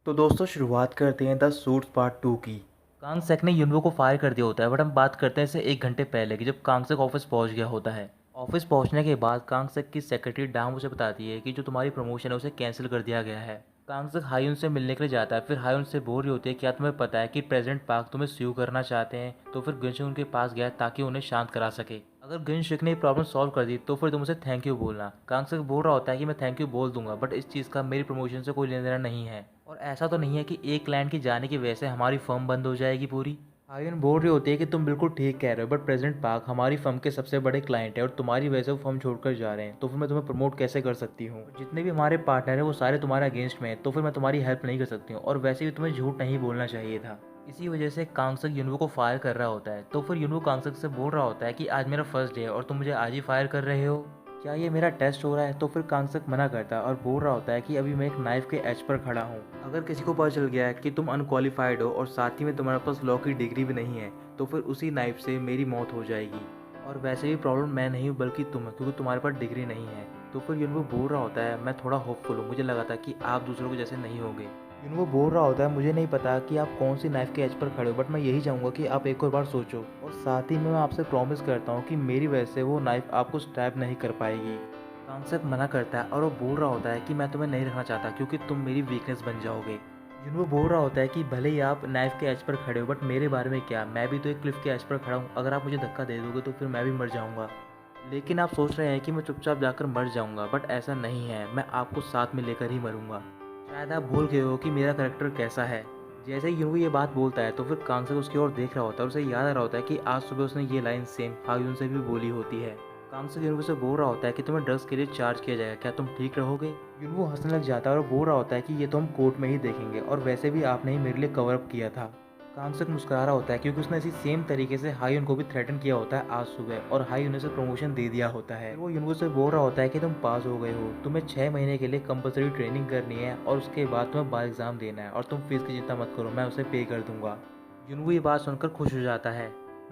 तो दोस्तों शुरुआत करते हैं द सूट्स पार्ट 2 की। कांग सेक ने युनवो को फायर कर दिया होता है, बट हम बात करते हैं इसे 1 घंटे पहले की, जब कांग सेक ऑफिस पहुंच गया होता है। ऑफिस पहुंचने के बाद कांग सेक की सेक्रेटरी डाम उसे बताती है कि जो तुम्हारी प्रमोशन है उसे कैंसिल कर दिया गया है। कांग सेक हायुन से मिलने के लिए जाता है, फिर हायुन से बोल रही होती है क्या तुम्हें पता है कि प्रेसिडेंट पार्क तुम्हें स्यू करना चाहते हैं। तो फिर गुनशिक उनके पास गया ताकि उन्हें शांत करा सके। अगर गुनशिक ने प्रॉब्लम सॉल्व कर दी तो फिर तुम उसे थैंक यू बोलना। कांग सेक बोल रहा होता है कि मैं थैंक यू बोल दूंगा, बट इस चीज़ का मेरी प्रमोशन से कोई लेना देना नहीं है, और ऐसा तो नहीं है कि एक क्लाइंट के जाने की वजह से हमारी फर्म बंद हो जाएगी पूरी। आर्यन बोल रही होती है कि तुम बिल्कुल ठीक कह रहे हो, बट प्रेजेंट पार्क हमारी फर्म के सबसे बड़े क्लाइंट है और तुम्हारी वजह से वो फर्म छोड़कर जा रहे हैं, तो फिर मैं तुम्हें प्रमोट कैसे कर सकती हूँ। जितने भी हमारे पार्टनर हैं वो सारे तुम्हारे अगेंस्ट में हैं, तो फिर मैं तुम्हारी हेल्प नहीं कर सकती हूँ, और वैसे भी तुम्हें झूठ नहीं बोलना चाहिए था। इसी वजह से कांगसक युनवो को फायर कर रहा होता है। तो फिर युनवो कांगसक से बोल रहा होता है कि आज मेरा फर्स्ट डे है और तुम मुझे आज ही फायर कर रहे हो, क्या ये मेरा टेस्ट हो रहा है। तो फिर कांगसक मना करता है और बोल रहा होता है कि अभी मैं एक नाइफ के एज पर खड़ा हूँ। अगर किसी को पता चल गया है कि तुम अनक्वालिफाइड हो और साथ ही में तुम्हारे पास लॉ की डिग्री भी नहीं है, तो फिर उसी नाइफ से मेरी मौत हो जाएगी। और वैसे भी प्रॉब्लम मैं नहीं हूँ बल्कि तुम है, क्योंकि तुम्हारे पास डिग्री नहीं है। तो फिर युनवो बोल रहा होता है मैं थोड़ा होपफुल हूँ, मुझे लगा था कि आप दूसरों के जैसे नहीं होंगे। युनवो बोल रहा होता है मुझे नहीं पता कि आप कौन सी नाइफ के एज पर खड़े हो, बट मैं यही चाहूँगा कि आप एक और बार सोचो, और साथ ही में मैं आपसे प्रॉमिस करता हूँ कि मेरी वजह से वो नाइफ आपको स्टैब नहीं कर पाएगी। कांगसेक मना करता है और वो बोल रहा होता है कि मैं तुम्हें नहीं रखना चाहता क्योंकि तुम मेरी वीकनेस बन जाओगे। जुनवो बोल रहा होता है कि भले ही आप नाइफ के एज पर खड़े हो, बट मेरे बारे में क्या, मैं भी तो एक क्लिफ के एज पर खड़ा हूँ। अगर आप मुझे धक्का दे दोगे तो फिर मैं भी मर जाऊँगा। लेकिन आप सोच रहे हैं कि मैं चुपचाप जाकर मर जाऊँगा, बट ऐसा नहीं है, मैं आपको साथ में लेकर ही मरूंगा। शायद आप भूल गए हो कि मेरा करेक्टर कैसा है। जैसे ही युनवो ये बात बोलता है तो फिर कांगसेक उसकी ओर देख रहा होता है और उसे याद आ रहा होता है कि आज सुबह उसने ये लाइन सेम हायुन से भी बोली होती है। कांगसेक युनवो से बोल रहा होता है कि तुम्हें ड्रग्स के लिए चार्ज किया जाएगा, क्या तुम ठीक रहोगे। युनवो हंसने लग जाता है और बोल रहा होता है कि ये तो हम कोर्ट में ही देखेंगे, और वैसे भी आपने ही मेरे लिए कवर अप किया था। कांगसेक मुस्कुरा रहा होता है क्योंकि उसने इसी सेम तरीके से हायुन को भी थ्रेटन किया होता है आज सुबह, और हायुन ने उसे प्रमोशन दे दिया होता है। वो युनवो से बोल रहा होता है कि तुम पास हो गए हो, तुम्हें 6 महीने के लिए कंपलसरी ट्रेनिंग करनी है और उसके बाद तुम्हें बार एग्जाम देना है, और तुम फीस की चिंता मत करो, मैं उसे पे कर दूंगा। युनवो ये बात सुनकर खुश हो जाता है।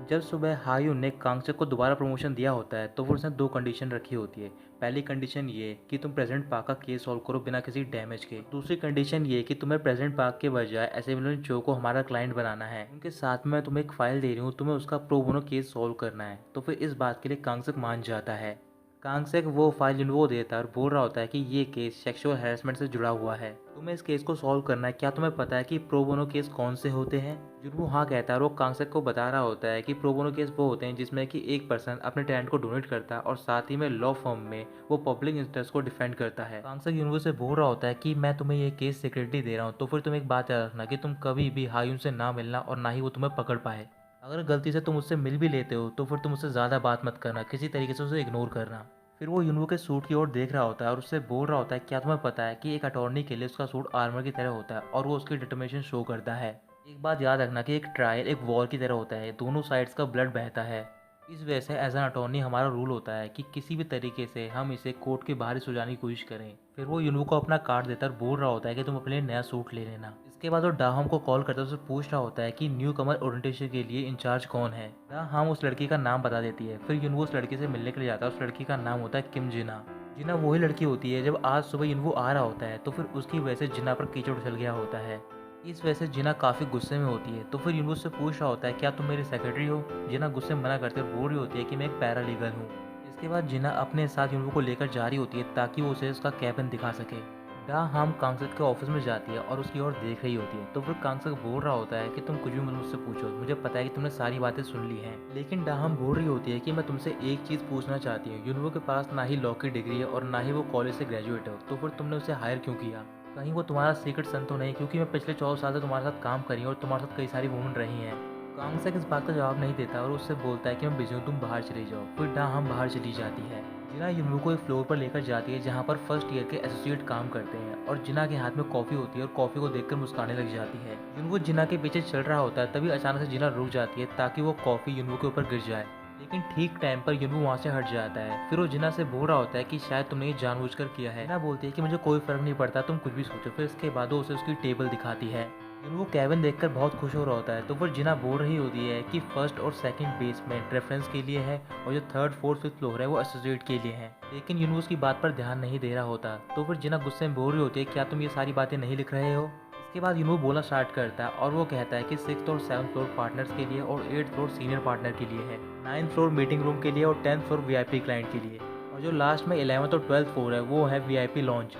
जब सुबह हायुन ने कांगसेक को दोबारा प्रमोशन दिया होता है तो वो उसने 2 कंडीशन रखी होती है। पहली कंडीशन ये कि तुम प्रेसिडेंट पार्क का केस सॉल्व करो बिना किसी डैमेज के। दूसरी कंडीशन ये कि तुम्हें प्रेसिडेंट पार्क के बजाय एसेम्बली चो को हमारा क्लाइंट बनाना है। उनके साथ में मैं तुम्हें एक फाइल दे रही हूँ, तुम्हें उसका प्रो बोनो केस सॉल्व करना है। तो फिर इस बात के लिए कांगसेक मान जाता है। कांगसेक वो फाइल युनवो देता है और बोल रहा होता है कि ये केस सेक्सुअल हैरेसमेंट से जुड़ा हुआ है, तुम्हें इस केस को सॉल्व करना है। क्या तुम्हें पता है कि प्रो बोनो केस कौन से होते हैं। युनवो हाँ कहता है और वो कांगसेक को बता रहा होता है कि प्रो बोनो केस वो होते हैं जिसमें कि एक पर्सन अपने टैलेंट को डोनेट करता है और साथ ही में लॉ फर्म में वो पब्लिक इंटरेस्ट को डिफेंड करता है। कांगसेक युनवो से बोल रहा होता है कि मैं तुम्हें ये केस सिक्योरिटी दे रहा हूँ, तो फिर तुम एक बात याद रखना कि तुम कभी भी हायुन से ना मिलना और ना ही वो तुम्हें पकड़ पाए। अगर गलती से तुम उससे मिल भी लेते हो तो फिर तुम उससे ज़्यादा बात मत करना, किसी तरीके से उसे इग्नोर करना। फिर वो युनवो के सूट की ओर देख रहा होता है और उससे बोल रहा होता है क्या तुम्हें पता है कि एक अटॉर्नी के लिए उसका सूट आर्मर की तरह होता है और वो उसकी डिटर्मिनेशन शो करता है। एक बात याद रखना कि एक ट्रायल एक वॉर की तरह होता है, दोनों साइड्स का ब्लड बहता है। इस वजह से एज एन अटॉर्नी हमारा रूल होता है कि किसी भी तरीके से हम इसे कोर्ट के बाहर ही सुलझाने की कोशिश करें। फिर वो युनवो को अपना कार्ड देता और बोल रहा होता है कि तुम अपने लिए नया सूट ले लेना। इसके बाद वो डाहम को कॉल करता है, उससे पूछ रहा होता है कि न्यू कमर ओरिएंटेशन के लिए इंचार्ज कौन है। डाहम उस लड़की का नाम बता देती है। फिर युनवो उस लड़की से मिलने के लिए जाता है। उस लड़की का नाम होता है किम जिना। जिना वही लड़की होती है जब आज सुबह युनवो आ रहा होता है तो फिर उसकी वजह से जिना पर कीचड़ उछल गया होता है। इस वजह से जिना काफ़ी गुस्से में होती है। तो फिर युनवो से पूछ रहा होता है क्या तुम मेरी सेक्रेटरी हो। जिना गुस्से में मना करते हुए बोल रही होती है कि मैं एक पैरालीगल हूँ। इसके बाद जिना अपने साथ युनवो को लेकर जा रही होती है ताकि वो उसे उसका कैबिन दिखा सके। डा हम कांगसेक के ऑफिस में जाती है और उसकी ओर देख रही होती है। तो फिर कांगसेक बोल रहा होता है कि तुम कुछ भी मत मुझसे पूछो, मुझे पता है कि तुमने सारी बातें सुन ली हैं। लेकिन डाहम बोल रही होती है कि मैं तुमसे एक चीज़ पूछना चाहती हूँ। युनवो के पास ना ही लॉ की डिग्री है और ना ही वो कॉलेज से ग्रेजुएट है, तो फिर तुमने उसे हायर क्यों किया। कहीं वो तुम्हारा सीक्रेट सन तो नहीं, क्योंकि मैं पिछले 14 साल से तुम्हारे साथ काम करी हूँ और तुम्हारे साथ कई सारी वूमेन रही हैं। कांगसेक इस बात का जवाब नहीं देता और उससे बोलता है कि मैं बिजी हूँ, तुम बाहर चली जाओ। फिर डाहम बाहर चली जाती है। जिना युनवो को एक फ्लोर पर लेकर जाती है जहाँ पर फर्स्ट ईयर के एसोसिएट काम करते हैं, और जिना के हाथ में कॉफ़ी होती है और कॉफ़ी को देखकर मुस्कुराने लग जाती है। युनवो जिना के पीछे चल रहा होता है, तभी अचानक से जिना रुक जाती है ताकि वो कॉफ़ी युनवो के ऊपर गिर जाए। लेकिन ठीक टाइम पर युनवो वहाँ से हट जाता है। फिर वो जिना से बोल रहा होता है कि शायद तुमने ये जानबूझकर किया है। जिना बोलती है कि मुझे कोई फर्क नहीं पड़ता, तुम कुछ भी सोचो। फिर इसके बाद वो उसे उसकी टेबल दिखाती है। युनवो केविन देखकर बहुत खुश हो रहा होता है। तो फिर जिना बोल रही होती है कि फर्स्ट और सेकंड बेसमेंट रेफरेंस के लिए है और जो थर्ड फोर्थ फिफ्थ फ्लोर है वो एसोसिएट के लिए है। लेकिन युनवो उसकी बात पर ध्यान नहीं दे रहा होता। तो फिर जिना गुस्से में बोल रही होती है क्या तुम ये सारी बातें नहीं लिख रहे हो। इसके इसके बाद यूनवो बोलना स्टार्ट करता है और वो कहता है कि 6th और 7th फ्लोर पार्टनर्स के लिए और 8th फ्लोर सीनियर पार्टनर के लिए है, 9th फ्लोर मीटिंग रूम के लिए और 10th फ्लोर वीआईपी क्लाइंट के लिए, और जो लास्ट में 11th और 12th फ्लोर है वो है वीआईपी लॉन्च।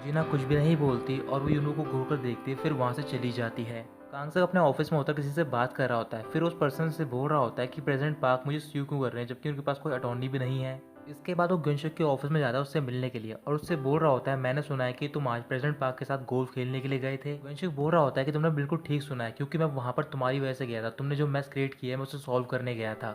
जीना कुछ भी नहीं बोलती और वो यूनवो को घूर कर देखती फिर वहाँ से चली जाती है। कांगसक अपने ऑफिस में होता किसी से बात कर रहा होता है, फिर उस पर्सन से बोल रहा होता है कि प्रेसिडेंट पार्क मुझे स्यू क्यों कर रहे हैं जबकि उनके पास कोई अटॉर्नी भी नहीं है। इसके बाद वो गुनशुक के ऑफिस में जाता है उससे मिलने के लिए और उससे बोल रहा होता है मैंने सुना है कि तुम आज प्रेसिडेंट पार्क के साथ गोल्फ खेलने के लिए गए थे। गुनशुक बोल रहा होता है कि तुमने बिल्कुल ठीक सुना है क्योंकि मैं वहाँ पर तुम्हारी वजह से गया था, तुमने जो मैस क्रिएट किया है मैं उसे सॉल्व करने गया था।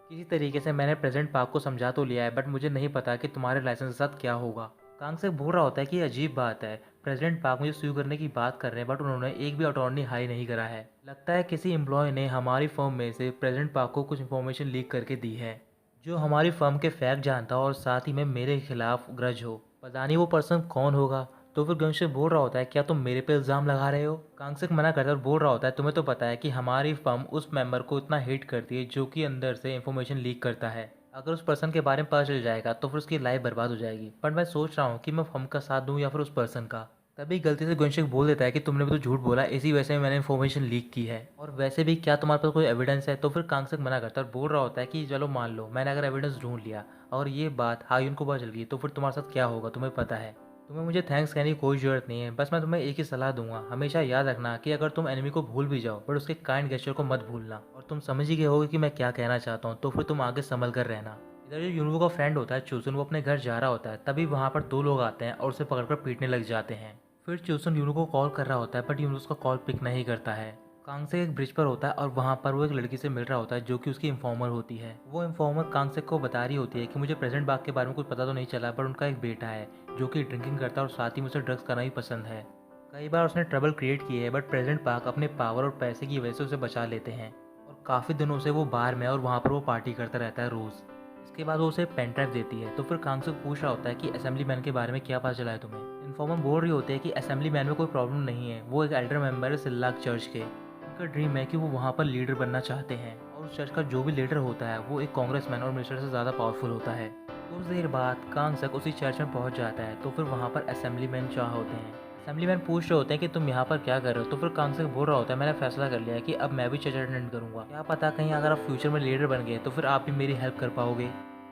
किसी तरीके से मैंने प्रेसिडेंट पार्क को समझा तो लिया है बट मुझे नहीं पता कि तुम्हारे लाइसेंस के साथ क्या होगा। कांगसक बोल रहा होता है कि ये अजीब बात है, प्रेसिडेंट पार्क मुझे स्यू करने की बात कर रहे हैं बट उन्होंने एक भी अटॉर्नी हाई नहीं करा है। लगता है किसी एम्प्लॉय ने हमारी फर्म में से प्रेसिडेंट पार्क को कुछ इन्फॉर्मेशन लीक करके दी है जो हमारी फर्म के फैक्ट जानता हो और साथ ही में मेरे खिलाफ ग्रज हो। पता नहीं वो पर्सन कौन होगा। तो फिर गंशक बोल रहा होता है क्या तुम मेरे पे इल्ज़ाम लगा रहे हो। कांगसक मना करता है और बोल रहा होता है तुम्हें तो पता है कि हमारी फर्म उस मेंबर को इतना हेट करती है जो कि अंदर से इन्फॉर्मेशन लीक करता है। अगर उस पर्सन के बारे में पता चल जाएगा तो फिर उसकी लाइफ बर्बाद हो जाएगी। पर मैं सोच रहा हूँ कि मैं फर्म का साथ दूँ या फिर उस पर्सन का। तभी गलती से गुनशक बोल देता है कि तुमने भी तो झूठ बोला, इसी वजह से मैंने इन्फॉर्मेशन लीक की है और वैसे भी क्या तुम्हारे पास कोई एविडेंस है। तो फिर कांगसक मना करता है और बोल रहा होता है कि चलो मान लो मैंने अगर एविडेंस ढूंढ लिया और ये बात हायुन को पता चल गई तो फिर तुम्हारे साथ क्या होगा तुम्हें पता है। तुम्हें मुझे थैंक्स कहने की कोई ज़रूरत नहीं है, बस मैं तुम्हें एक ही सलाह दूंगा, हमेशा याद रखना कि अगर तुम एनिमी को भूल भी जाओ बट उसके काइंड गेस्चर को मत भूलना। और तुम समझ ही गए होगे कि मैं क्या कहना चाहता हूँ, तो फिर तुम आगे संभल कर रहना। इधर जो यूनवो का फ्रेंड होता है चूसन, वो अपने घर जा रहा होता है तभी वहाँ पर दो लोग आते हैं और उसे पकड़कर पीटने लग जाते हैं। फिर चूसन यूनू को कॉल कर रहा होता है बट यूनू उसका कॉल पिक नहीं करता है। कांगसेक एक ब्रिज पर होता है और वहाँ पर वो एक लड़की से मिल रहा होता है जो कि उसकी इन्फॉर्मर होती है। वो इन्फॉर्मर कांगसेक को बता रही होती है कि मुझे प्रेजेंट बाग के बारे में कुछ पता तो नहीं चला पर उनका एक बेटा है जो कि ड्रिंकिंग करता है और साथ ही मुझे ड्रग्स करना भी पसंद है। कई बार उसने ट्रबल क्रिएट की है बट प्रेजेंट पार्क अपने पावर और पैसे की वजह से उसे बचा लेते हैं और काफ़ी दिनों से वो बार में और वहाँ पर वो पार्टी करता रहता है रोज़। इसके बाद वो उसे पेन ड्राइव देती है। तो फिर कांगसुक पूछ रहा होता है कि असेंबली मैन के बारे में क्या पता चला है तुम्हें। इन्फॉर्मर बोल रही होती है कि असेंबली मैन में कोई प्रॉब्लम नहीं है, वो एक एल्डर मेंबर है सिल्लाक चर्च के। उनका ड्रीम है कि वो वहाँ पर लीडर बनना चाहते हैं और उस चर्च का जो भी लीडर होता है वो एक कांग्रेसमैन और मिनिस्टर से ज़्यादा पावरफुल होता है। कुछ देर बाद कांगसक उसी चर्च में पहुँच जाता है तो फिर वहाँ पर असेंबली मैन चाह होते हैं। असेंबली मैन पूछ रहे होते हैं कि तुम यहाँ पर क्या कर रहे हो। तो फिर कांगसक बोल रहा होता है मैंने फैसला कर लिया है कि अब मैं भी चर्च अटेंड करूँगा, क्या पता कहीं अगर आप फ्यूचर में लीडर बन गए तो फिर आप भी मेरी हेल्प कर पाओगे।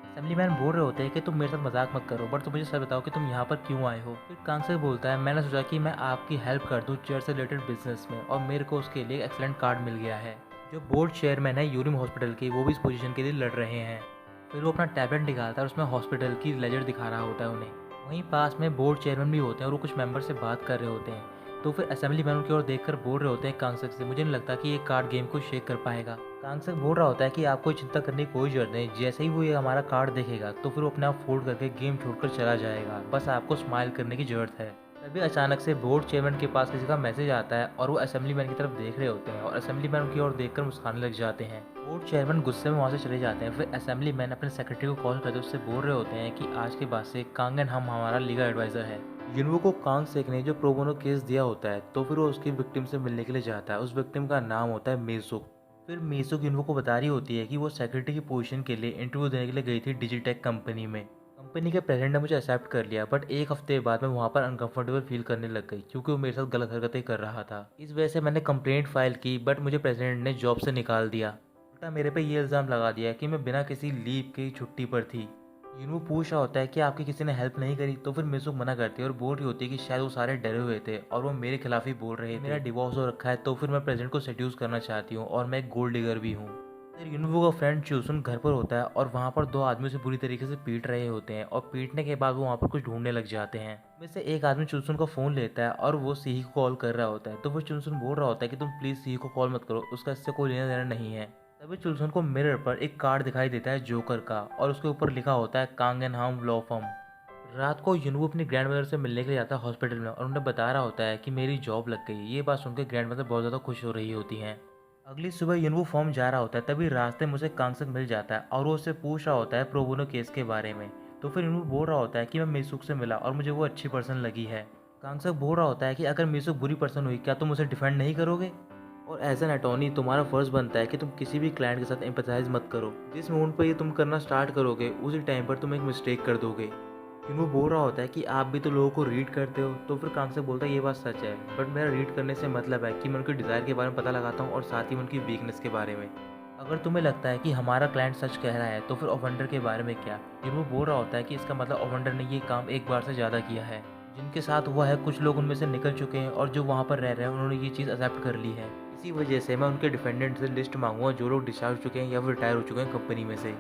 असेंबली मैन बोल रहे होते हैं कि तुम मेरे साथ मजाक मत करो बट तुम मुझे सच बताओ कि तुम यहाँ पर क्यों आए हो। फिर कांगसक बोलता है मैंने सोचा कि मैं आपकी हेल्प कर दूँ चर्च से रिलेटेड बिजनेस में और मेरे को उसके लिए एक्सलेंट कार्ड मिल गया है। जो बोर्ड चेयरमैन है यूरिम हॉस्पिटल की वो भी इस पोजीशन के लिए लड़ रहे हैं। फिर वो अपना टैबलेट निकालता है और उसमें हॉस्पिटल की लेजर दिखा रहा होता है उन्हें। वहीं पास में बोर्ड चेयरमैन भी होते हैं और वो कुछ मेंबर से बात कर रहे होते हैं। तो फिर असेंबली मैन की ओर देखकर बोल रहे होते हैं कांगसक से मुझे नहीं लगता कि ये कार्ड गेम को शेक कर पाएगा। कांगसक बोल रहा होता है कि आपको चिंता करने की कोई जरूरत नहीं, जैसे ही वो ये हमारा कार्ड देखेगा तो फिर वो अपने आप फोल्ड करके गेम छोड़कर चला जाएगा, बस आपको स्माइल करने की जरूरत है। तभी अचानक से बोर्ड चेयरमैन के पास किसी का मैसेज आता है और वो असेंबली मैन की तरफ देख रहे होते हैं और असेंबली मैन की ओर देखकर मुस्कुराने लग जाते हैं। बोर्ड चेयरमैन गुस्से में वहाँ से चले जाते हैं। फिर असेंबली मैन अपने सेक्रेटरी को कॉल करके उससे बोल रहे होते हैं कि आज के बाद से कांगन हम हमारा लीगल एडवाइज़र है। यूनवो को कांगसेक ने जो प्रोबोनो केस दिया होता है तो फिर वो उसकी विक्टिम से मिलने के लिए जाता है। उस विक्टिम का नाम होता है मेसुक। फिर मेसुक यूनवो को बता रही होती है कि वो सेक्रेटरी की पोजीशन के लिए इंटरव्यू देने के लिए गई थी डिजिटेक कंपनी में। कंपनी के प्रेसिडेंट ने मुझे एक्सेप्ट कर लिया बट एक हफ्ते बाद मैं वहाँ पर अनकंफर्टेबल फील करने लग गई क्योंकि वो मेरे साथ गलत हरकतें कर रहा था। इस वजह से मैंने कंप्लेंट फाइल की बट मुझे प्रेसिडेंट ने जॉब से निकाल दिया। उल्टा मेरे पे ये इल्ज़ाम लगा दिया कि मैं बिना किसी लीव की छुट्टी पर थी। यूनू पूछ रहा होता है कि आपकी किसी ने हेल्प नहीं करी। तो फिर मिसुक मना करती है और बोल रही होती है कि शायद वो सारे डरे हुए थे और वो मेरे खिलाफ ही बोल रहे थे। मेरा डिवोर्स हो रखा है तो फिर मैं प्रेसिडेंट को सेड्यूस करना चाहती हूँ और मैं एक गोल्ड डिगर भी हूँ। फिर यूनवो का फ्रेंड चूसन घर पर होता है और वहाँ पर दो आदमी उसे बुरी तरीके से पीट रहे होते हैं और पीटने के बाद वो वहाँ पर कुछ ढूंढने लग जाते हैं। में से एक आदमी चूसन का फ़ोन लेता है और वो सीही को कॉल कर रहा होता है। तो फिर चूसन बोल रहा होता है कि तुम प्लीज़ सीही को कॉल मत करो, उसका इससे कोई लेना देना नहीं है। तभी चुल्सन को मिरर पर एक कार्ड दिखाई देता है जोकर का और उसके ऊपर लिखा होता है कांगनहाम लॉ फर्म। रात को यूनवो अपनी ग्रैंडमदर से मिलने के लिए जाता है हॉस्पिटल में और उन्हें बता रहा होता है कि मेरी जॉब लग गई। ये बात सुनकर ग्रैंडमदर बहुत ज़्यादा खुश हो रही होती हैं। अगली सुबह यूनवो फॉर्म जा रहा होता है तभी रास्ते में उसे कांगसक मिल जाता है और वो उससे पूछ रहा होता है प्रोबोनो केस के बारे में। तो फिर यूनवो बोल रहा होता है कि मैं मिसुक से मिला और मुझे वो अच्छी पर्सन लगी है। कांगसक बोल रहा होता है कि अगर मिसुक बुरी पर्सन हुई क्या तुम उसे डिफेंड नहीं करोगे, और एज एन अटॉर्नी तुम्हारा फर्ज बनता है कि तुम किसी भी क्लाइंट के साथ एम्पैथाइज मत करो। जिस मोमेंट पर ये तुम करना स्टार्ट करोगे उसी टाइम पर तुम एक मिस्टेक कर दोगे। युनवो बोल रहा होता है कि आप भी तो लोगों को रीड करते हो। तो फिर कांग से बोलता है ये बात सच है, बट मेरा रीड करने से मतलब है कि मैं उनके डिज़ायर के बारे में पता लगाता हूँ और साथ ही में उनकी वीकनेस के बारे में। अगर तुम्हें लगता है कि हमारा क्लाइंट सच कह रहा है तो फिर ओवेंडर के बारे में क्या? युनवो बोल रहा होता है कि इसका मतलब ओवेंडर ने ये काम एक बार से ज़्यादा किया है। जिनके साथ हुआ है कुछ लोग उनमें से निकल चुके हैं और जो वहाँ पर रह रहे हैं उन्होंने ये चीज़ एक्सेप्ट कर ली है। इसी वजह से मैं उनके डिफेंडेंट से लिस्ट मांगूंगा जो लोग डिस्चार्ज हो चुके हैं या फिर रिटायर हो चुके हैं कंपनी में से।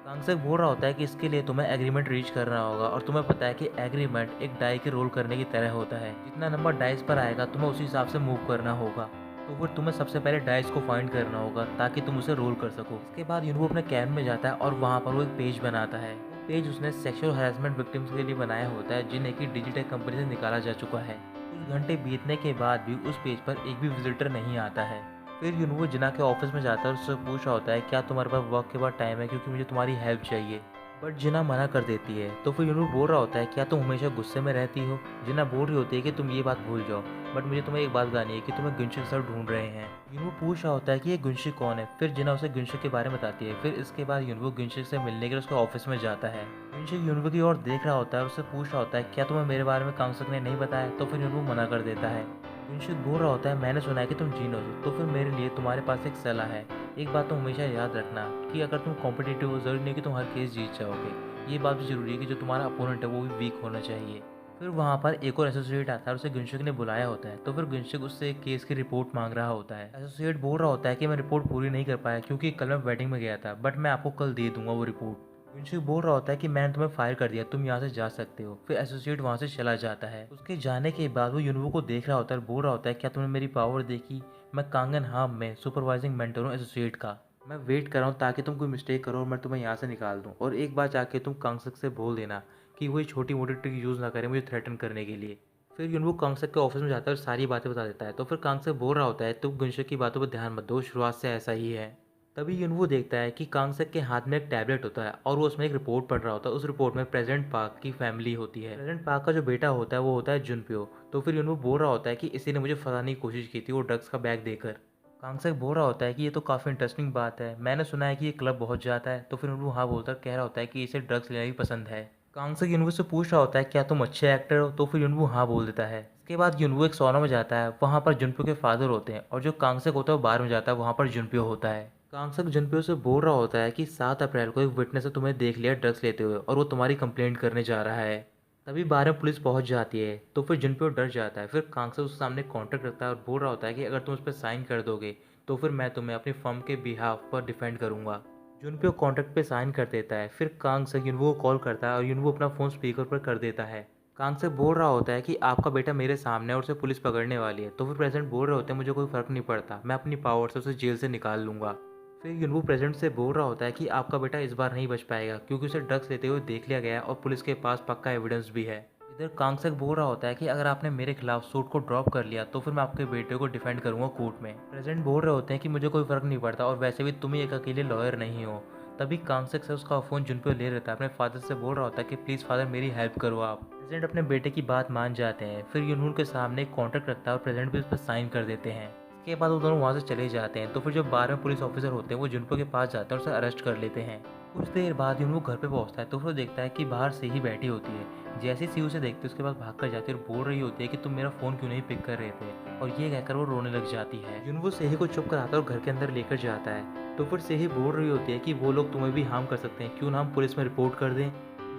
कांगसेक बोल रहा होता है कि इसके लिए तुम्हें एग्रीमेंट रीच करना होगा और तुम्हें पता है कि एग्रीमेंट एक डाई के रोल करने की तरह होता है। जितना नंबर डाइस पर आएगा तुम्हें उसी हिसाब से मूव करना होगा। तो फिर तुम्हें सबसे पहले डाइस को फाइंड करना होगा ताकि तुम उसे रोल कर सको। इसके बाद युनवो अपने कैबिन में जाता है और वहाँ पर वो एक पेज बनाता है। वो पेज उसने सेक्सुअल हैरेसमेंट विक्टिम्स के लिए बनाया होता है जिन्हें कि डिजिटल कंपनी से निकाला जा चुका है। कुछ घंटे बीतने के बाद भी उस पेज पर एक भी विजिटर नहीं आता है। फिर युनवो जिना के ऑफिस में जाता है और उससे पूछ रहा होता है क्या तुम्हारे पास वर्क के बाद टाइम है क्योंकि मुझे तुम्हारी हेल्प चाहिए। बट जिना मना कर देती है। तो फिर युनवो बोल रहा होता है क्या तुम हमेशा गुस्से में रहती हो? जिना बोल रही होती है कि तुम ये बात भूल जाओ, बट मुझे तुम्हें एक बात बतानी है कि तुम्हें गुनशिक सर ढूंढ रहे हैं। युनवो पूछ रहा होता है कि ये गुनशिक कौन है। फिर जिना उसे गुनशिक के बारे में बताती है। फिर इसके बाद युनवो गुनशिक से मिलने के लिए उसके ऑफिस में जाता है। गुनशिक युनवो की ओर देख रहा होता है और उससे पूछ रहा होता है क्या तुम्हें मेरे बारे में कांगसक ने नहीं बताया? तो फिर युनवो मना कर देता है। गुनशिक बोल रहा होता है मैंने सुना है कि तुम जीनो हो, तो फिर मेरे लिए तुम्हारे पास एक सलाह है। एक बात तुम हमेशा याद रखना कि अगर तुम कॉम्पिटिटिव हो जरूरी नहीं कि तुम हर केस जीत जाओगे। ये बात भी जरूरी है कि जो तुम्हारा अपोनेंट है वो भी वीक होना चाहिए। फिर वहाँ पर एक और एसोसिएट आता है और उसे गुनशिक ने बुलाया होता है। तो फिर गुनशिक उससे एक केस की रिपोर्ट मांग रहा होता है। एसोसिएट बोल रहा होता है कि मैं रिपोर्ट पूरी नहीं कर पाया क्योंकि कल मैं वेडिंग में गया था, बट मैं आपको कल दे दूंगा वो रिपोर्ट। गुनशिक बोल रहा होता है कि मैंने तुम्हें फायर कर दिया, तुम यहाँ से जा सकते हो। फिर एसोसिएट वहाँ से चला जाता है। उसके जाने के बाद वो युनवो को देख रहा होता है और बोल रहा होता है क्या तुमने मेरी पावर देखी? मैं कांगन हाम में सुपरवाइजिंग मेंटर हूँ एसोसिएट का। मैं वेट कर रहा हूँ ताकि तुम कोई मिस्टेक करो और मैं तुम्हें यहाँ से निकाल दूँ। और एक बार जाके तुम कांगसक से बोल देना कि वही छोटी मोटी ट्रिक यूज़ ना करे मुझे थ्रेटन करने के लिए। फिर युनवो कांगसक के ऑफिस में जाता है और सारी बातें बता देता है। तो फिर कांगसक बोल रहा होता है तुम गुनशिक की बातों पर ध्यान मत दो, शुरुआत से ऐसा ही है। तभी युनवो देखता है कि कांगसेक के हाथ में एक टैबलेट होता है और वो उसमें एक रिपोर्ट पढ़ रहा होता है। उस रिपोर्ट में प्रेसिडेंट पार्क की फैमिली होती है। प्रेसिडेंट पार्क का जो बेटा होता है वो होता है जुनप्यो। तो फिर युनवो बोल रहा होता है कि इसी ने मुझे फंसाने की कोशिश की थी वो ड्रग्स का बैग देकर। कांगसेक बोल रहा होता है कि ये तो काफ़ी इंटरेस्टिंग बात है, मैंने सुना है कि ये क्लब बहुत जाता है। तो फिर युनवो हाँ बोलकर कह रहा होता है कि इसे ड्रग्स लेना भी पसंद है। कांगसेक युनवो से पूछ रहा होता है क्या तुम अच्छे एक्टर हो? तो फिर युनवो हाँ बोल देता है। इसके बाद युनवो एक सौना में जाता है, वहाँ पर जुनप्यो के फादर होते हैं और जो कांगसेक होता है वो बाहर में जाता है, वहाँ पर जुनप्यो होता है। कांगसक जुनप्यो से बोल रहा होता है कि 7 अप्रैल को एक विटनेस ने तुम्हें देख लिया ड्रग्स लेते हुए और वो तुम्हारी कंप्लेंट करने जा रहा है। तभी बाहर में पुलिस पहुंच जाती है। तो फिर जुनप्यो डर जाता है। फिर कांगसक उसके सामने कॉन्ट्रैक्ट रखता है और बोल रहा होता है कि अगर तुम उस पर साइन कर दोगे तो फिर मैं तुम्हें अपनी फर्म के बिहाफ पर डिफेंड करूंगा। जुनप्यो कॉन्ट्रैक्ट पे साइन कर देता है। फिर कांगसक युनवो को कॉल करता है और युनवो अपना फ़ोन स्पीकर पर कर देता है। कांगसक बोल रहा होता है कि आपका बेटा मेरे सामने है और उसे पुलिस पकड़ने वाली है। तो फिर प्रेसिडेंट बोल रहे होते हैं मुझे कोई फ़र्क नहीं पड़ता, मैं अपनी पावर से उसे जेल से निकाल लूँगा। फिर युनवो प्रेसिडेंट से बोल रहा होता है कि आपका बेटा इस बार नहीं बच पाएगा क्योंकि उसे ड्रग्स लेते हुए देख लिया गया है और पुलिस के पास पक्का एविडेंस भी है। इधर कांगसेक बोल रहा होता है कि अगर आपने मेरे खिलाफ सूट को ड्रॉप कर लिया तो फिर मैं आपके बेटे को डिफेंड करूंगा कोर्ट में। प्रेसिडेंट बोल रहे होते हैं कि मुझे कोई फर्क नहीं पड़ता और वैसे भी तुम ही एक अकेले लॉयर नहीं हो। तभी कांगसेक से उसका फ़ोन जुनप्यो ले रहता है। अपने फादर से बोल रहा होता है कि प्लीज़ फादर मेरी हेल्प करो आप। प्रेसिडेंट अपने बेटे की बात मान जाते हैं। फिर युनवो के सामने एक कॉन्ट्रैक्ट रखता है और प्रेसिडेंट भी उस पर साइन कर देते हैं। इसके बाद वो दोनों वहाँ से चले जाते हैं। तो फिर जो बाहर में पुलिस ऑफिसर होते हैं वो जुनप्यो के पास जाते हैं और उसे अरेस्ट कर लेते हैं। कुछ देर बाद युनवो घर पे पहुंचता है तो फिर वो देखता है कि बाहर से ही बैठी होती है। जैसे ही सी उसे देखती है उसके बाद भाग कर जाती है और बोल रही होती है कि तुम मेरा फ़ोन क्यों नहीं पिक कर रहे थे, और ये कहकर वो रोने लग जाती है। युनवो सेही को चुप कराता है और घर के अंदर लेकर जाता है। तो फिर सेही बोल रही होती है कि वो लोग तुम्हें भी हार्म कर सकते हैं, क्यों ना हम पुलिस में रिपोर्ट कर दें।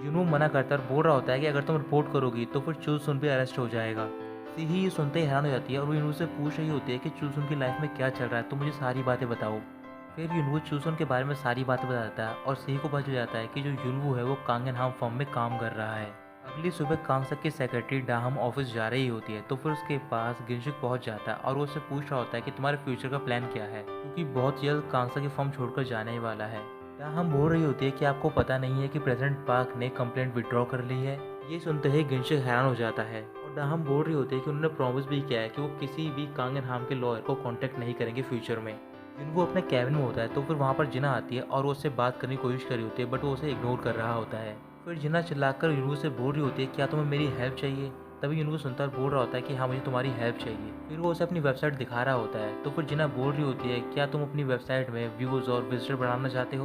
युनवो मना करता है और बोल रहा होता है कि अगर तुम रिपोर्ट करोगी तो फिर चूसुन भी अरेस्ट हो जाएगा। सेही ये सुनते ही हैरान हो जाती है और वो युनवो से पूछ रही होती है कि चूसुन की लाइफ में क्या चल रहा है, तो मुझे सारी बातें बताओ। फिर युनवो चूसुन के बारे में सारी बातें बताता है और सेही को पता चल जाता है कि जो युनवो है वो कांगन हाम फर्म में काम कर रहा है। अगली सुबह कांगसक की सेक्रेटरी डाहम ऑफिस जा रही होती है। तो फिर उसके पास गिनशिक पहुंच जाता है और वो उससे पूछ रहा होता है कि तुम्हारे फ्यूचर का प्लान क्या है, क्योंकि बहुत जल्द कांगसक की फर्म छोड़कर जाने वाला है। डाहम बोल रही होती है कि आपको पता नहीं है कि प्रेसिडेंट पार्क ने कंप्लेंट विड्रॉ कर ली है। ये सुनते ही गिनशिक हैरान हो जाता है और डाहम बोल रही होती है कि उन्होंने प्रॉमिस भी किया है कि वो किसी भी कांगन हाम के लॉयर को कॉन्टेक्ट नहीं करेंगे फ्यूचर में। वो अपने कैबिन में होता है। तो फिर वहाँ पर जिना आती है और वो उससे बात करने की कोशिश कर रही होती है, बट वो उसे इग्नोर कर रहा होता है। फिर जिना चिल्लाकर युनवो से बोल रही होती है क्या तुम्हें मेरी हेल्प चाहिए? तभी यूनवो सुनता है और बोल रहा होता है कि हाँ मुझे तुम्हारी हेल्प चाहिए। फिर वो उसे अपनी वेबसाइट दिखा रहा होता है। तो फिर जिना बोल रही होती है, क्या तुम अपनी वेबसाइट में व्यूज़ और विजिटर बढ़ाना चाहते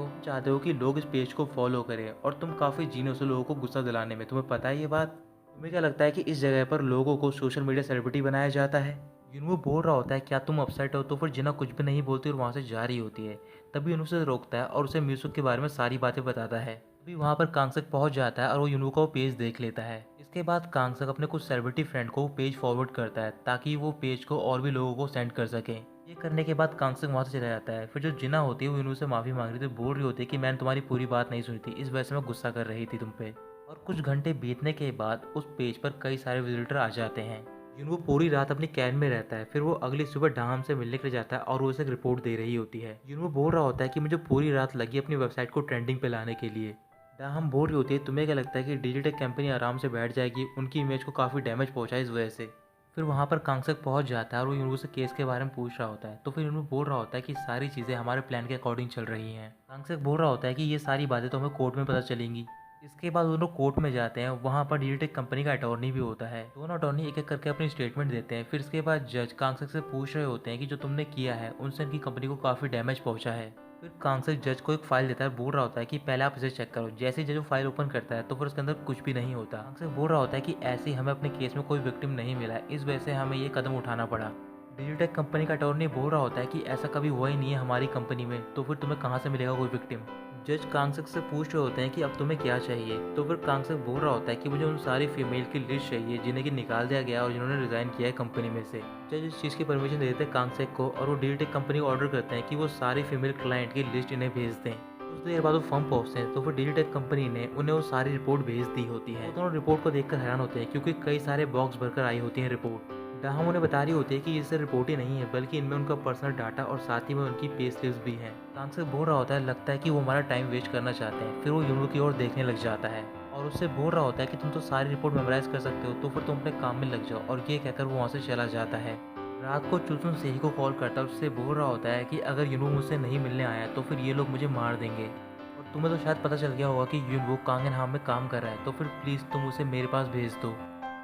हो कि लोग इस पेज को फॉलो करें, और तुम काफ़ी जीनियस हो लोगों को गुस्सा दिलाने में, तुम्हें पता है ये बात? तुम्हें क्या लगता है कि इस जगह पर लोगों को सोशल मीडिया सेलिब्रिटी बनाया जाता है? यूनवो बोल रहा होता है, क्या तुम अपसेट हो? तो फिर जिना कुछ भी नहीं बोलती और वहाँ से जा रही होती है। तभी यूनवो उसे रोकता है और उसे म्यूजिक के बारे में सारी बातें बताता है। तभी वहाँ पर कांगसक पहुँच जाता है और वो यूनवो का वो पेज देख लेता है। इसके बाद कांगसक अपने कुछ सेलिब्रिटी फ्रेंड को वो पेज फॉरवर्ड करता है ताकि वो पेज को और भी लोगों को सेंड कर सकें। ये करने के बाद कांगसक वहाँ से चला जाता है। फिर जो जिना होती है वो यूनवो से माफ़ी मांग रही थी, बोल रही होती है कि मैंने तुम्हारी पूरी बात नहीं सुनी थी, इस वजह से मैं गुस्सा कर रही थी तुम पे। और कुछ घंटे बीतने के बाद उस पेज पर कई सारे विजिटर आ जाते हैं। यूनवो पूरी रात अपनी कैन में रहता है। फिर वो अगली सुबह डाम से मिलने के लिए जाता है और वो उसे एक रिपोर्ट दे रही होती है। यूनवो बोल रहा होता है कि मुझे पूरी रात लगी अपनी वेबसाइट को ट्रेंडिंग पे लाने के लिए। डाम बोल रही होती है, तुम्हें क्या लगता है कि डिजिटेक कंपनी आराम से बैठ जाएगी? उनकी इमेज को काफ़ी डैमेज पहुंचा इस वजह से। फिर वहाँ पर कांगसक पहुंच जाता है और वो यूनवो से केस के बारे में पूछ रहा होता है। तो फिर यूनवो बोल रहा होता है कि सारी चीज़ें हमारे प्लान के अकॉर्डिंग चल रही हैं। कांगसक बोल रहा होता है कि ये सारी बातें तो हमें कोर्ट में पता चलेंगी। इसके बाद दोनों कोर्ट में जाते हैं। वहाँ पर डिजिटेक कंपनी का अटॉर्नी भी होता है। दोनों अटॉर्नी एक एक करके अपनी स्टेटमेंट देते हैं। फिर इसके बाद जज कांगसक से पूछ रहे होते हैं कि जो तुमने किया है उनसे इनकी कंपनी को काफ़ी डैमेज पहुंचा है। फिर कांगसक जज को एक फाइल देता है, बोल रहा होता है कि पहले आप इसे चेक करो। जैसे ही जज वो फाइल ओपन करता है तो फिर उसके अंदर कुछ भी नहीं होता। कांगसक बोल रहा होता है कि ऐसे ही हमें अपने केस में कोई विक्टिम नहीं मिला है, इस वजह से हमें ये कदम उठाना पड़ा। डिजिटेक कंपनी का अटॉर्नी बोल रहा होता है कि ऐसा कभी हुआ ही नहीं है हमारी कंपनी में, तो फिर तुम्हें कहाँ से मिलेगा कोई विक्टिम? जज कांगसक से पूछ रहे होते हैं कि अब तुम्हें क्या चाहिए? तो फिर कांगसक बोल रहा होता है कि मुझे उन सारी फीमेल की लिस्ट चाहिए जिन्हें कि निकाल दिया गया और जिन्होंने रिजाइन किया है कंपनी में से। जज इस चीज़ की परमिशन दे देते हैं कांगसक को और वो डिजिटेक कंपनी को ऑर्डर करते हैं कि वो सारी फीमेल क्लाइंट की लिस्ट इन्हें भेज दें। कुछ देर बाद वो फर्म पहुंचते हैं तो फिर डिजिटेक कंपनी ने उन्हें वो सारी रिपोर्ट भेज दी होती है। वो दोनों रिपोर्ट को देखकर हैरान होते हैं क्योंकि कई सारे बॉक्स भरकर आई होती हैं रिपोर्ट। डाहम उन्हें बता रही होती है कि ये सिर्फ रिपोर्ट ही नहीं है, बल्कि इनमें उनका पर्सनल डाटा और साथ ही में उनकी पे स्लिप्स भी हैं। कांगसक बोल रहा होता है, लगता है कि वो हमारा टाइम वेस्ट करना चाहते हैं। फिर वो यूनवो की ओर देखने लग जाता है और उससे बोल रहा होता है कि तुम तो सारी रिपोर्ट मेमोराइज कर सकते हो, तो फिर तुम अपने काम में लग जाओ। और ये कहकर वो वहाँ से चला जाता है। रात को चुलसुन सेही को कॉल करता है और उससे बोल रहा होता है कि अगर यूनवो मुझसे नहीं मिलने आया तो फिर ये लोग मुझे मार देंगे। और तुम्हें तो शायद पता चल गया होगा कि यूनवो कांगनहाम में काम कर रहा है, तो फिर प्लीज़ तुम उसे मेरे पास भेज दो।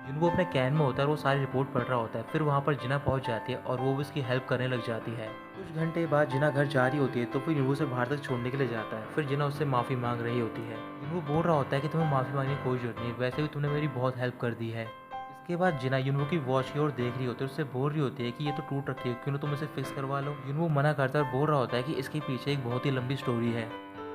यूनवो अपने कैन में होता है और वो सारी रिपोर्ट पढ़ रहा होता है। फिर वहाँ पर जिना पहुँच जाती है और वो भी उसकी हेल्प करने लग जाती है। कुछ घंटे बाद जिना घर जा रही होती है तो फिर यूनवो से बाहर तक छोड़ने के लिए जाता है। फिर जिना उससे माफ़ी मांग रही होती है। यूनवो बोल रहा होता है कि तुम्हें माफ़ी मांगने की कोई जरूरत नहीं, वैसे भी तुमने मेरी बहुत हेल्प कर दी है। इसके बाद जिना यूनवो की वॉच की ओर देख रही होती है, उससे बोल रही होती है कि ये तो टूट रखी है, क्यों ना तुम इसे फिक्स करवा लो। यूनवो मना करता है और बोल रहा होता है कि इसके पीछे एक बहुत ही लंबी स्टोरी है।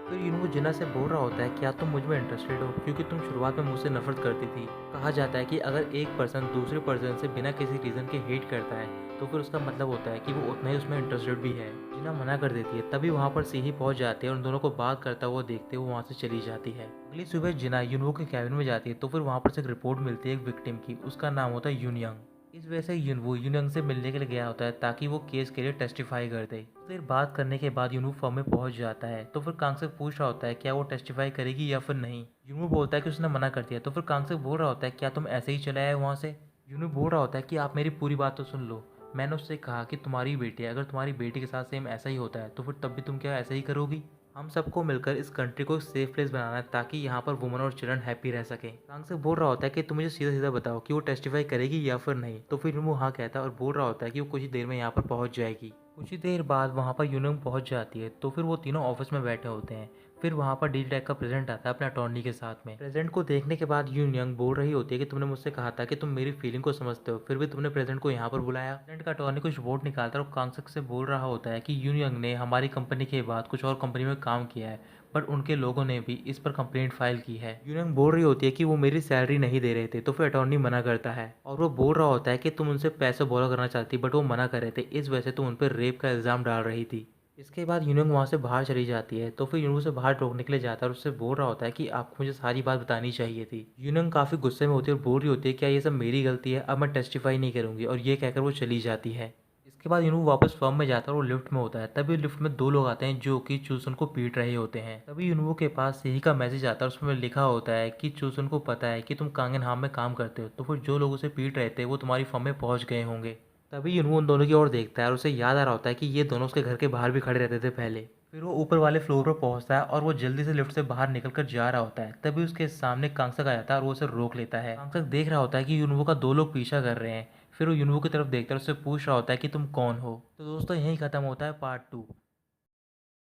फिर यूनवो जिना से बोल रहा होता है, क्या तुम मुझ में इंटरेस्टेड हो? क्योंकि तुम शुरुआत में मुझसे नफरत करती थी। कहा जाता है कि अगर एक पर्सन दूसरे पर्सन से बिना किसी रीज़न के हेट करता है तो फिर उसका मतलब होता है कि वो उतना ही उसमें इंटरेस्टेड भी है। जिना मना कर देती है। तभी वहाँ पर सीही पहुँच जाती है और उन दोनों को बात करता हुआ देखते हुए वहाँ से चली जाती है। अगली सुबह जिना यूनवो के कैबिन में जाती है तो फिर वहाँ पर से एक रिपोर्ट मिलती है एक विक्टिम की। उसका नाम होता है यूनयंग। इस वजह से यूनवो यूनयंग से मिलने के लिए गया होता है ताकि वो केस के लिए टेस्टिफाई कर दे। कुछ देर बात करने के बाद यूनवो फर्म में पहुंच जाता है तो फिर कांगसक पूछ रहा होता है क्या वो टेस्टिफाई करेगी या फिर नहीं। यूनवो बोलता है कि उसने मना कर दिया। तो फिर कांगसक बोल रहा होता है, क्या तुम ऐसे ही चले आए वहाँ से? यूनवो बोल रहा होता है कि आप मेरी पूरी बात तो सुन लो। मैंने उससे कहा कि तुम्हारी बेटी है, अगर तुम्हारी बेटी के साथ सेम ऐसा ही होता है तो फिर तब भी तुम क्या ऐसा ही करोगी? हम सबको मिलकर इस कंट्री को एक सेफ प्लेस बनाना है ताकि यहाँ पर वुमन और चिल्ड्रन हैप्पी रह सकें। कांगसक बोल रहा होता है कि तुम मुझे सीधा सीधा बताओ कि वो टेस्टिफाई करेगी या फिर नहीं। तो फिर वो हाँ कहता है और बोल रहा होता है कि वो कुछ ही देर में यहाँ पर पहुँच जाएगी। कुछ ही देर बाद वहाँ पर यूनंग पहुँच जाती है तो फिर वो तीनों ऑफिस में बैठे होते हैं। फिर वहाँ पर डिजिटेक का प्रेसिडेंट आता है अपने अटॉर्नी के साथ में। प्रेसिडेंट को देखने के बाद यूनयंग बोल रही होती है कि तुमने मुझसे कहा था कि तुम मेरी फीलिंग को समझते हो, फिर भी तुमने प्रेसिडेंट को यहाँ पर बुलाया। प्रेसिडेंट का अटॉर्नी कुछ रिपोर्ट निकालता है और कांगसक से बोल रहा होता है कि यूनयंग ने हमारी कंपनी के बाद कुछ और कंपनी में काम किया है, बट उनके लोगों ने भी इस पर कंप्लेंट फाइल की है। यूनयंग बोल रही होती है कि वो मेरी सैलरी नहीं दे रहे थे। तो फिर अटॉर्नी मना करता है और वो बोल रहा होता है कि तुम उनसे पैसे बोरो करना चाहती, बट वो मना कर रहे थे, इस वजह से तुम उन पर रेप का इल्ज़ाम डाल रही थी। इसके बाद यूनंग वहाँ से बाहर चली जाती है तो फिर यूनंग से बाहर रोकने के लिए जाता है और उससे बोल रहा होता है कि आपको मुझे सारी बात बतानी चाहिए थी। यूनंग काफ़ी गुस्से में होती है और बोल रही होती है, क्या ये सब मेरी गलती है? अब मैं टेस्टिफाई नहीं करूँगी। और ये कहकर वो चली जाती है। इसके बाद यूनंग वापस फर्म में जाता है और वो लिफ्ट में होता है। तभी लिफ्ट में दो लोग आते हैं जो कि चूसन को पीट रहे होते हैं। तभी यूनंग के पास सही का मैसेज आता है, उसमें लिखा होता है कि चूसन को पता है कि तुम कांगनहाम में काम करते हो, तो फिर जो लोग उसे पीट रहे थे वो तुम्हारी फर्म में पहुँच गए होंगे। तभी यूनवो उन दोनों की ओर देखता है और उसे याद आ रहा होता है कि ये दोनों उसके घर के बाहर भी खड़े रहते थे पहले। फिर वो ऊपर वाले फ्लोर पर पहुंचता है और वो जल्दी से लिफ्ट से बाहर निकल कर जा रहा होता है। तभी उसके सामने कांगसक आ जाता है और वो उसे रोक लेता है। कांगसक देख रहा होता है कि युनवो का 2 लोग पीछा कर रहे हैं। फिर वो युनवो की तरफ देखता है और उससे पूछ रहा होता है कि तुम कौन हो। तो दोस्तों यहीं खत्म होता है पार्ट 2।